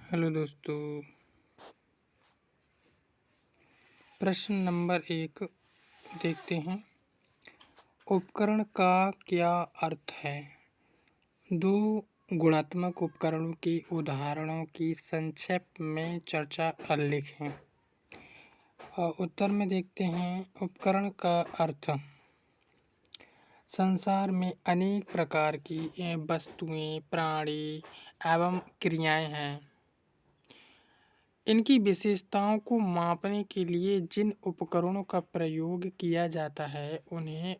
Hello दोस्तों। प्रश्न number 1 देखते हैं। उपकरण का क्या अर्थ है? दो गुणात्मक उपकरणों के उदाहरणों की संक्षेप में चर्चा लिखें। उत्तर में देखते हैं। उपकरण का अर्थ संसार में अनेक प्रकार की वस्तुएं, प्राणी एवं क्रियाएं हैं। इनकी विशेषताओं को मापने के लिए जिन उपकरणों का प्रयोग किया जाता है उन्हें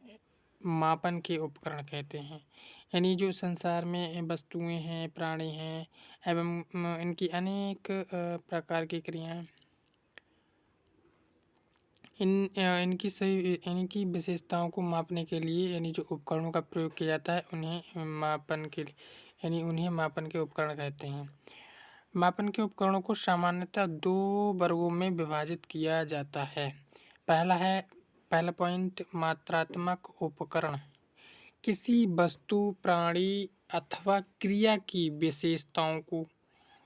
मापन के उपकरण कहते हैं। यानी जो संसार में वस्तुएं हैं, प्राणी हैं एवं इनकी अनेक प्रकार की क्रियाएं, इनकी विशेषताओं को मापने के लिए यानी जो उपकरणों का प्रयोग किया जाता है उन्हें मापन के उपकरण कहते हैं। मापन के उपकरणों को सामान्यतः 2 वर्गों में विभाजित किया जाता है। पहला पॉइंट मात्रात्मक उपकरण। किसी वस्तु, प्राणी अथवा क्रिया की विशेषताओं को,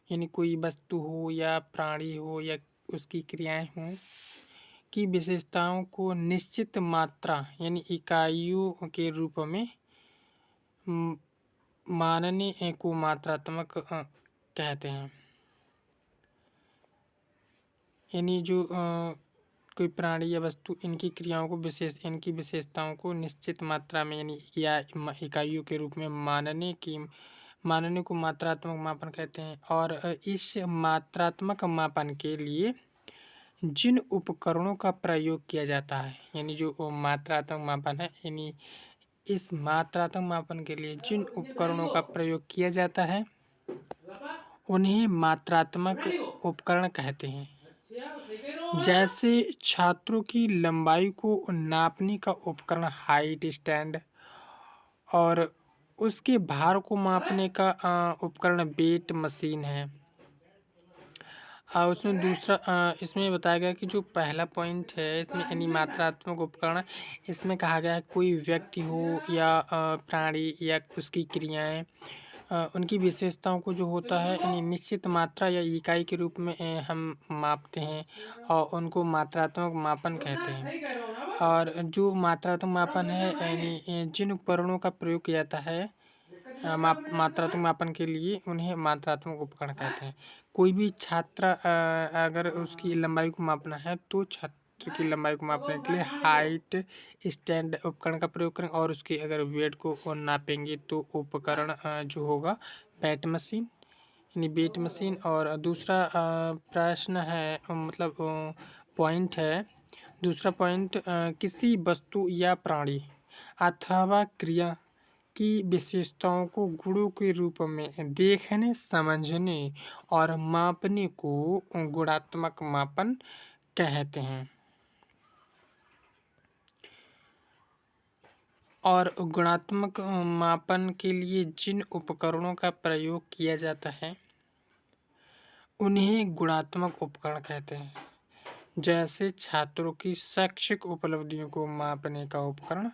यानी कोई वस्तु हो या प्राणी हो या उसकी क्रियाएं हों, की विशेषताओं को निश्चित मात्रा यानी इकाइयों के रूप में मानने को मात्रात्मक कहते हैं। यानी जो कोई प्राणी या वस्तु इनकी क्रियाओं को इनकी विशेषताओं को निश्चित मात्रा में यानी या इकाइयों के रूप में मानने को मात्रात्मक मापन कहते हैं। और इस मात्रात्मक मापन के लिए जिन उपकरणों का प्रयोग किया जाता है, यानी जो मात्रात्मक मापन है, यानी इस मात्रात्मक मापन के लिए जिन उपकरणों का प्रयोग किया जाता है उन्हें मात्रात्मक उपकरण कहते हैं। जैसे छात्रों की लंबाई को नापने का उपकरण हाइट स्टैंड और उसके भार को मापने का उपकरण वेट मशीन है। उसमें इसमें बताया गया कि जो पहला पॉइंट है इसमें यानी मात्रात्मक उपकरण, इसमें कहा गया है कोई व्यक्ति हो या प्राणी या उसकी क्रियाएं, उनकी विशेषताओं को जो होता है यानी निश्चित मात्रा या इकाई के रूप में हम मापते हैं और उनको मात्रात्मक मापन कहते हैं। और जो मात्रात्मक मापन है यानी जिन उपकरणों का प्रयोग किया जाता है मात्रात्मक मापन के लिए उन्हें मात्रात्मक उपकरण कहते हैं। कोई भी छात्र अगर उसकी लंबाई को मापना है तो छात्र की लंबाई को मापने के लिए हाइट स्टैंड उपकरण का प्रयोग करें और उसके अगर वेट को नापेंगे तो उपकरण जो होगा वेट मशीन यानी वेट मशीन। और दूसरा प्रश्न है मतलब पॉइंट है, दूसरा पॉइंट किसी वस्तु या प्राणी अथवा क्रिया की विशेषताओं को गुणों के रूप में देखने, समझने और मापने को गुणात्मक मापन कहते हैं। और गुणात्मक मापन के लिए जिन उपकरणों का प्रयोग किया जाता है उन्हें गुणात्मक उपकरण कहते हैं। जैसे छात्रों की शैक्षिक उपलब्धियों को मापने का उपकरण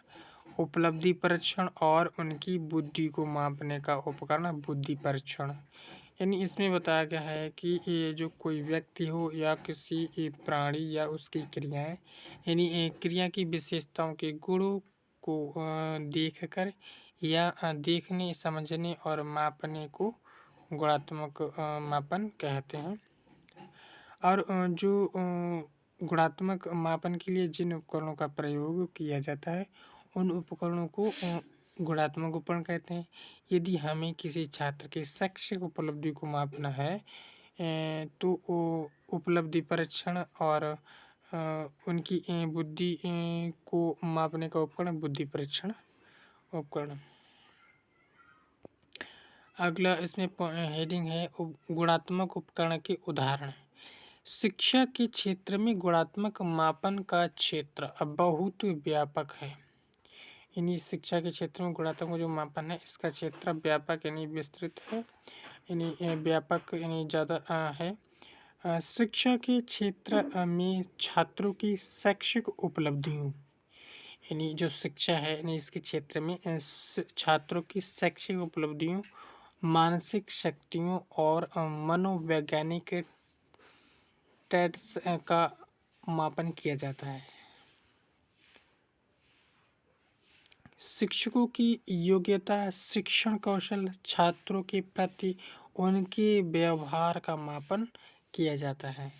उपलब्धि परीक्षण और उनकी बुद्धि को मापने का उपकरण बुद्धि परीक्षण। यानी इसमें बताया गया है कि ये जो कोई व्यक्ति हो या किसी प्राणी या उसकी क्रियाएं, यानी क्रिया की विशेषताओं के गुणों को देखकर या देखने, समझने और मापने को गुणात्मक मापन कहते हैं। और जो गुणात्मक मापन के लिए जिन उपकरणों का प्रयोग किया जाता है उन उपकरणों को गुणात्मक उपकरण कहते हैं। यदि हमें किसी छात्र की शैक्षिक उपलब्धि को मापना है तो उपलब्धि परीक्षण और उनकी बुद्धि को मापने का उपकरण बुद्धि परीक्षण उपकरण। अगला इसमें हेडिंग है गुणात्मक उपकरण के उदाहरण। शिक्षा के क्षेत्र में गुणात्मक मापन का क्षेत्र बहुत व्यापक है। यानी शिक्षा के क्षेत्र में गुणात्मक जो मापन है इसका क्षेत्र व्यापक यानी विस्तृत है, यानी व्यापक यानी ज़्यादा है। शिक्षा के क्षेत्र में छात्रों की शैक्षिक उपलब्धियों, यानी जो शिक्षा है यानी इसके क्षेत्र में छात्रों की शैक्षिक उपलब्धियों मानसिक शक्तियों और मनोवैज्ञानिक टेस्ट का मापन किया जाता है। शिक्षकों की योग्यता, शिक्षण कौशल, छात्रों के प्रति उनके व्यवहार का मापन किया जाता है।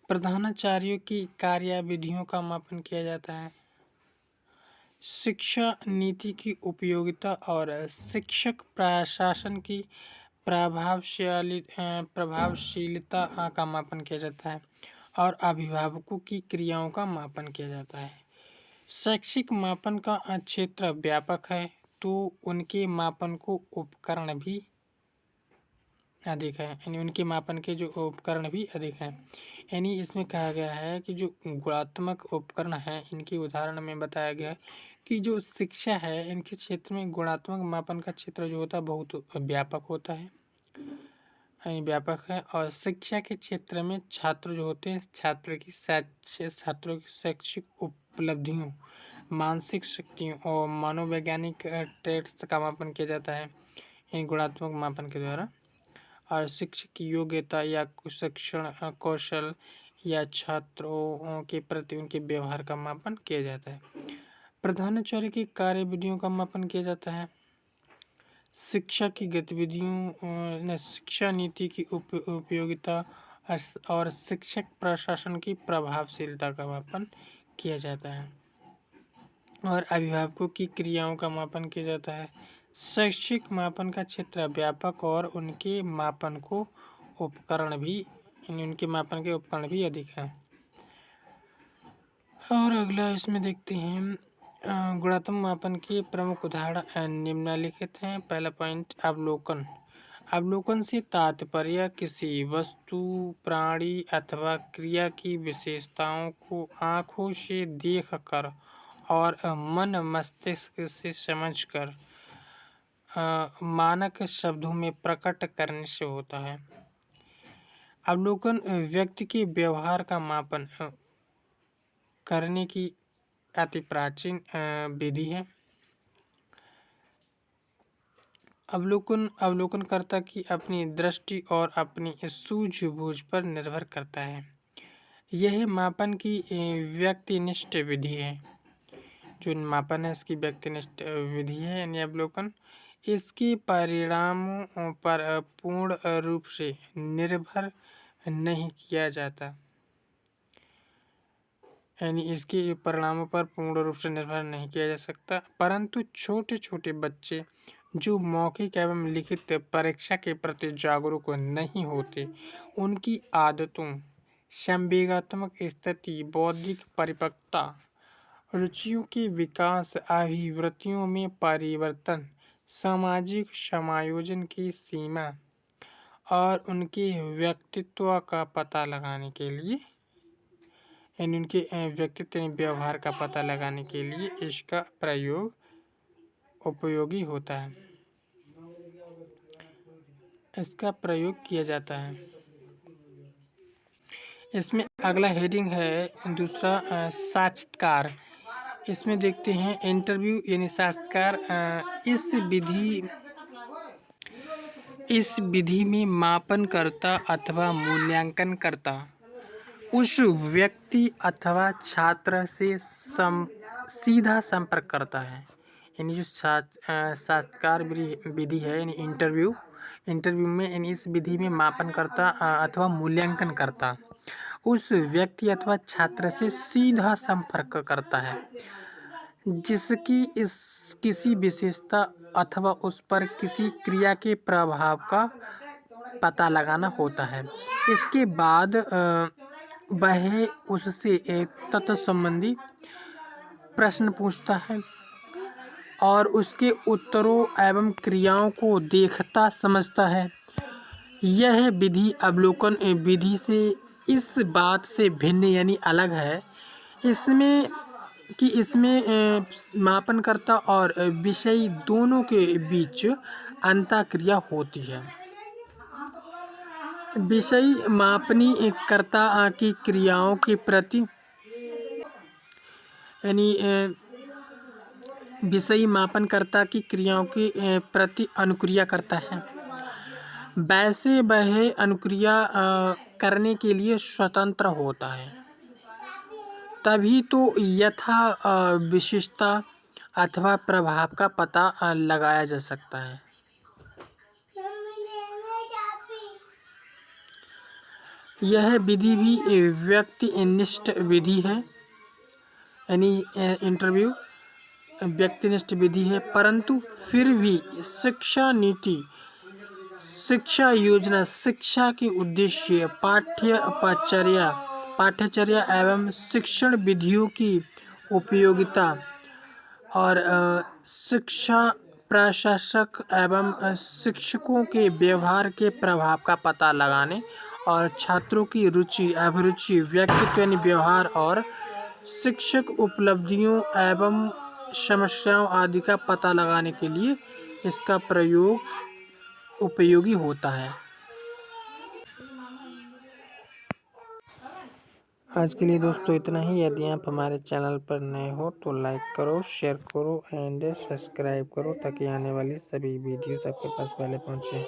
प्रधानाचार्यों की कार्यविधियों का मापन किया जाता है। शिक्षा नीति की उपयोगिता और शिक्षक प्रशासन की प्रभावशीलता का मापन किया जाता है और अभिभावकों की क्रियाओं का मापन किया जाता है। शैक्षिक मापन का क्षेत्र व्यापक है, तो उनके मापन को उपकरण भी अधिक है, यानी उनके मापन के जो उपकरण भी अधिक हैं। यानी इसमें कहा गया है कि जो गुणात्मक उपकरण हैं, इनके उदाहरण में बताया गया है कि जो शिक्षा है, इनके क्षेत्र में गुणात्मक मापन का क्षेत्र जो होता है बहुत व्यापक होता है, व्यापक है। और शिक्षा के क्षेत्र में छात्र जो होते हैं, छात्रों की शैक्षिक उपलब्धियों, मानसिक शक्तियों और मनोवैज्ञानिक टेस्ट का मापन किया जाता है इन गुणात्मक मापन के द्वारा। और शिक्षक की योग्यता या शिक्षण कौशल या छात्रों के प्रति उनके व्यवहार का मापन किया जाता है। प्रधानाचार्य की कार्यविधियों का मापन किया जाता है। शिक्षा की गतिविधियों शिक्षा नीति की उपयोगिता और शिक्षक प्रशासन की प्रभावशीलता का मापन किया जाता है और अभिभावकों की क्रियाओं का मापन किया जाता है। शैक्षिक मापन का क्षेत्र व्यापक और उनके मापन के उपकरण भी अधिक हैं। और अगला इसमें देखते हैं गुणात्मक मापन के प्रमुख उदाहरण निम्नलिखित हैं। पहला पॉइंट अवलोकन। अवलोकन से तात्पर्य किसी वस्तु, प्राणी अथवा क्रिया की विशेषताओं को आँखों से देखकर और मन मस्तिष्क से समझकर मानक शब्दों में प्रकट करने से होता है। अवलोकन व्यक्ति के व्यवहार का मापन करने की अति प्राचीन विधि है। अवलोकनकर्ता की अपनी दृष्टि और अपनी सूझबूझ पर निर्भर करता है। यह मापन की व्यक्तिनिष्ठ विधि है। जो मापन है इसकी व्यक्तिनिष्ठ विधि है, यानी अवलोकन। इसके परिणामों पर पूर्ण रूप से निर्भर नहीं किया जाता, यानी इसके परिणामों पर पूर्ण रूप से निर्भर नहीं किया जा सकता, परंतु छोटे छोटे बच्चे जो मौखिक एवं लिखित परीक्षा के प्रति जागरूक नहीं होते, उनकी आदतों, संवेगात्मक स्थिति, बौद्धिक परिपक्वता, रुचियों के विकास, अभिवृत्तियों में परिवर्तन, सामाजिक समायोजन की सीमा और उनके व्यक्तित्व का पता लगाने के लिए, यानी उनके व्यक्तित्व व्यवहार का पता लगाने के लिए इसका प्रयोग उपयोगी होता है, इसका प्रयोग किया जाता है। इसमें अगला हेडिंग है दूसरा साक्षात्कार। इसमें देखते हैं इंटरव्यू यानी साक्षात्कार। इस विधि में मापनकर्ता अथवा मूल्यांकनकर्ता उस व्यक्ति अथवा छात्र से सीधा संपर्क करता है। यानी जो साक्षात्कार विधि है, यानी इंटरव्यू में, यानी इस विधि में मापनकर्ता अथवा मूल्यांकनकर्ता उस व्यक्ति अथवा छात्र से सीधा संपर्क करता है जिसकी किसी विशेषता अथवा उस पर किसी क्रिया के प्रभाव का पता लगाना होता है। इसके बाद वह उससे तत्व संबंधी प्रश्न पूछता है और उसके उत्तरों एवं क्रियाओं को देखता समझता है। यह विधि अवलोकन विधि से इस बात से भिन्न यानी अलग है इसमें मापनकर्ता और विषयी दोनों के बीच अंतःक्रिया होती है। विषयी मापनी कर्ता की क्रियाओं के प्रति, यानी विषयी मापनकर्ता की क्रियाओं के प्रति अनुक्रिया करता है, वैसे वह अनुक्रिया करने के लिए स्वतंत्र होता है। तभी तो यथा विशिष्टता अथवा प्रभाव का पता लगाया जा सकता है। यह विधि भी व्यक्तिनिष्ठ विधि है, यानी इंटरव्यू व्यक्तिनिष्ठ विधि है, परंतु फिर भी शिक्षा नीति, शिक्षा योजना, शिक्षा के उद्देश्य, पाठ्यचर्या एवं शिक्षण विधियों की उपयोगिता और शिक्षा प्रशासक एवं शिक्षकों के व्यवहार के प्रभाव का पता लगाने और छात्रों की रुचि, अभिरुचि, व्यक्तित्व यानी व्यवहार और शिक्षक उपलब्धियों एवं समस्याओं आदि का पता लगाने के लिए इसका प्रयोग उपयोगी होता है। आज के लिए दोस्तों इतना ही। यदि आप हमारे चैनल पर नए हो तो लाइक करो, शेयर करो एंड सब्सक्राइब करो, ताकि आने वाली सभी वीडियोस आपके पास पहले पहुंचे।